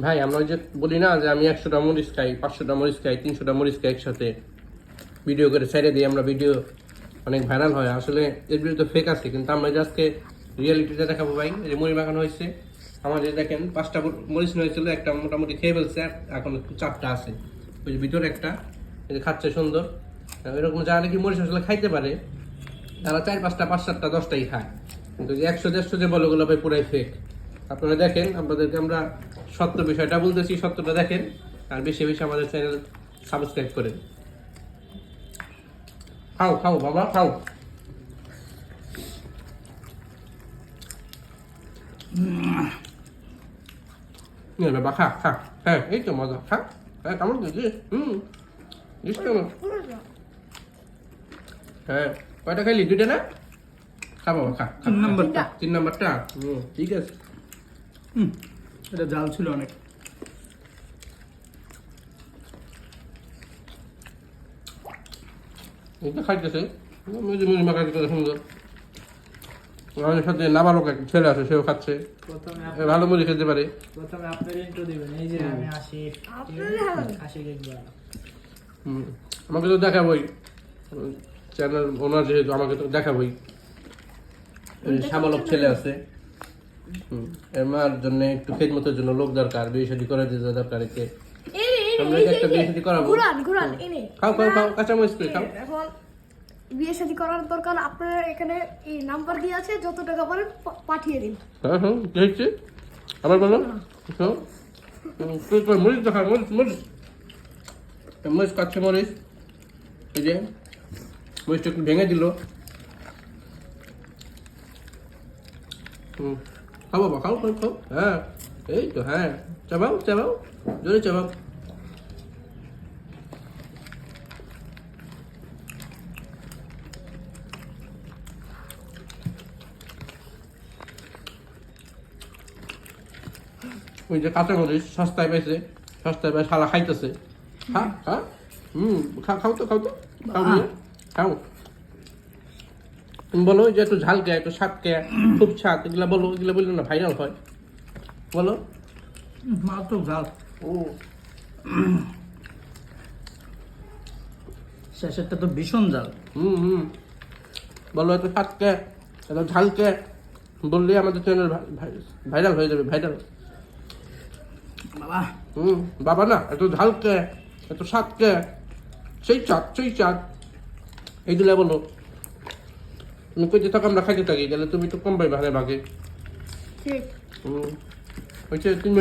ভাই আমরা ওই যে বলি না যে আমি 100টা মরিচ খাই, 500টা মরিচ খাই, 300টা মরিচ খাই একসাথে, ভিডিও করে ছেড়ে দিই আমরা, ভিডিও অনেক ভাইরাল হয়। আসলে এর বিরুদ্ধে ফেক আছে, কিন্তু আমরা যে আজকে রিয়েলিটিটা দেখাবো ভাই। এই যে মুড়ি মাখানো হয়েছে আমাদের, দেখেন 5টা মরিচ হয়েছিল, একটা মোটামুটি খেয়ে ফেলছে, এখন 4টা আছে। ওই যে ভিতরে একটা, এই যে খাচ্ছে সুন্দর। এরকম যারা নাকি মরিচ আসলে খাইতে পারে তারা 4, 5টা, 5, 7টা, 10টাই খায়, কিন্তু যে 100, 150 যে বলে ওগুলো ভাই পুরাই ফেক। আপনারা দেখেন, আপনাদেরকে আমরা সত্য বিষয়টা বলতেছি, সত্যটা দেখেন, আর বেশি বেশি আমাদের চ্যানেল সাবস্ক্রাইব করেন। খাও খাও বাবা খাও। বাবা খা খা, হ্যাঁ এই তো মজা, খা। হ্যাঁ কেমন দিদি? হ্যাঁ কয়টা খাইলি? 2টা না? খা বাবা খা। 3 নাম্বারটা। 3 নাম্বারটা? ঠিক আছে। এটা জাল ছিল অনেক। এটা খাইতেছে মুড়ি মাখা দিতে সুন্দর। আমাদের সাথে নাবালক এক ছেলে আছে, সেও খাচ্ছে, প্রথমে ভালো মুড়ি খেতে পারে। প্রথমে আপনার ইন্ট্রো দিবেন। এই যে আমি আসি দেখবা। আমাকে তো দেখাবই, চ্যানেল ওনার যেহেতু, আমাকে তো দেখাবই। সাবালক ছেলে আছে, এর মার জন্য একটু খেদমতের জন্য লোক দরকার, বিয়ে শাদী করে দিতে দরকার। একে আমরা একটা বিয়ে শাদী করাবো। খাও খাও খাও, কাঁচা মরিচ করে খাও। এখন বিয়ে শাদী করার দরকার, আপনার এখানে এই নাম্বার দিয়ে আছে, যত টাকা পারেন পাঠিয়ে দিন। হ্যাঁ হ্যাঁ, কি হচ্ছে আবার বলো? মরিচ দেখা, মরিচ মরিচ মরিচ কাচ্ছে, মরিচ। এই যে মরিচটা একটু ভেঙে দিল। খাও বাবা খাও খাও খাও। হ্যাঁ এই তো, হ্যাঁ চাবাও চাবাও, জোরে চাবাও। ওই যে কাঁচা মরিচ সস্তায় পেয়েছে, সস্তায় পেয়ে শালা খাইতেছে। হ্যাঁ হ্যাঁ, খাও তো খাও তো, খাও নিয়ে খাও। তুমি বলো যে একটু ঝাল কে, একটু স্বাদ কে, খুব স্বাদ, এগুলা বলো, এগুলা বললে না ভাইরাল হয়। বলো। মাত্র জাল। ও শেষেরটা তো ভীষণ জাল। বলো একটু স্বাদ কে, একটু ঝাল কে, বললে আমাদের চ্যানেল ভাইরাল হয়ে যাবে, ভাইরাল। বাবা বাবা না, একটু ঝাল কে, একটু স্বাদ কে, সেই চাঁদ সেই চাঁদ, এইগুলা বলো। তুমি কইতে থাকো আমরা খাইতে থাকি, গেলে তুমি একটু কম পাইবে হারে ভাগে। ঠিক হয়েছে 3